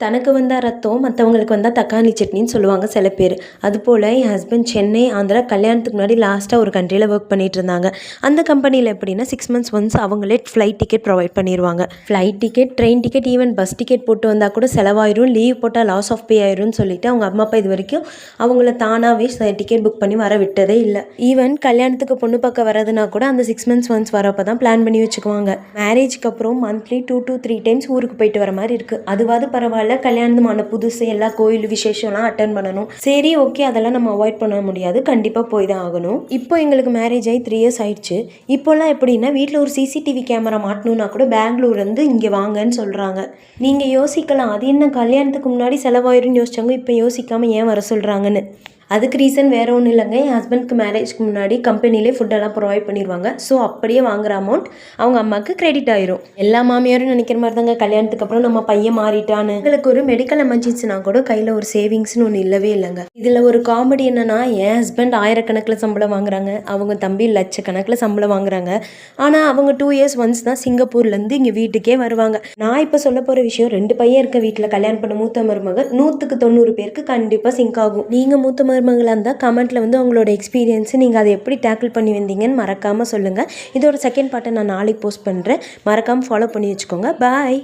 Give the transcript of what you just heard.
தனக்கு வந்தா ரத்தம், மத்தவங்களுக்கு வந்தா தக்காளி சட்னின்னு சொல்லுவாங்க சில பேரு. அதுபோல என் ஹஸ்பண்ட் சென்னை, ஆந்திரா கல்யாணத்துக்கு முன்னாடி லாஸ்ட்டா ஒரு கண்ட்ரில ஒர்க் பண்ணிட்டு இருந்தாங்க. அந்த கம்பெனில எப்படின்னா 6 மந்த்ஸ் ஒன்ஸ் அவங்களே ஃப்ளைட் டிக்கெட் ப்ரொவைட் பண்ணிருவாங்க. Flight ticket, train ticket, even bus ticket போட்டு வந்தா கூட செலவாயிரும். லீவ் போட்டா லாஸ் ஆஃப் பே ஆயிரும்னு சொல்லிட்டு அவங்க அம்மா, அப்பா இதுவரைக்கும் அவங்கள தானாவே டிக்கெட் புக் பண்ணி வர விட்டதே இல்ல. ஈவன் கல்யாணத்துக்கு பொண்ணு பார்க்க வரதுனா கூட அந்த 6 மந்த்ஸ் ஒன்ஸ் வரப்ப தான் பிளான் பண்ணி வச்சுக்குவாங்க. மேரேஜ்க்கு அப்புறம் மந்த்லி 2 to 3 டைம்ஸ் ஊருக்கு போயிட்டு வர மாதிரி இருக்கு. அதுவாது பரவாயில்ல. கல்யாணமான புதுசு எல்லா கோயில் விசேஷம்லாம் அட்டன் பண்ணணும். சரி, ஓகே, அதெல்லாம் நம்ம அவாய்ட் பண்ண முடியாது, கண்டிப்பா போய் தான் ஆகணும். இப்போ எங்களுக்கு மேரேஜ் ஆகி 3 இயர்ஸ் ஆயிடுச்சு. இப்போல்லாம் எப்படின்னா வீட்டில் ஒரு சிசிடிவி கேமரா மாட்டணும்னா கூட பெங்களூர் இருந்து இங்கே வாங்கன்னு சொல்றாங்க. நீங்க யோசிக்கலாம், அது என்ன கல்யாணத்துக்கு முன்னாடி செலவாயிரும்னு யோசிச்சாங்க, இப்போ யோசிக்காம ஏன் வர சொல்றாங்கன்னு. அதுக்கு ரீசன் வேற ஒன்றும் இல்லைங்க. என் ஹஸ்பண்ட்க்கு மேரேஜ்க்கு முன்னாடி கம்பெனிலே ஃபுட்டெல்லாம் ப்ரொவைட் பண்ணிடுவாங்க. ஸோ அப்படியே வாங்குற அமௌண்ட் அவங்க அம்மாவுக்கு கிரெடிட் ஆயிரும். எல்லா மாமியாரும் நினைக்கிற மாதிரி தாங்க கல்யாணத்துக்கு அப்புறம் நம்ம பையன் மாறிட்டான்னு. எங்களுக்கு ஒரு மெடிக்கல் எமர்ஜென்சினா கூட கையில் ஒரு சேவிங்ஸ்னு ஒன்று இல்லவே இல்லைங்க. இதில் ஒரு காமெடி என்னன்னா, என் ஹஸ்பண்ட் ஆயிரக்கணக்கில் சம்பளம் வாங்குறாங்க, அவங்க தம்பி லட்சக்கணக்கில் சம்பளம் வாங்குறாங்க. ஆனால் அவங்க 2 இயர்ஸ் ஒன்ஸ் தான் சிங்கப்பூர்லேருந்து இங்கே வீட்டுக்கே வருவாங்க. நான் இப்போ சொல்ல போகிற விஷயம் 2 பையன் இருக்க வீட்டில் கல்யாணம் பண்ண மூத்த மருமகள் 100க்கு 90 பேருக்கு கண்டிப்பாக சிங்க் ஆகும். நீங்கள் மூத்த மருமகளாக இருந்தால் கமெண்ட்டில் வந்து உங்களோட எக்ஸ்பீரியன்ஸ், நீங்கள் அதை எப்படி டேக்கிள் பண்ணி வந்தீங்கன்னு மறக்காமல் சொல்லுங்கள். இதோட செகண்ட் பார்ட்டை நான் நாளைக்கு போஸ்ட் பண்ணுறேன். மறக்காமல் ஃபாலோ பண்ணி வச்சுக்கோங்க. பாய்.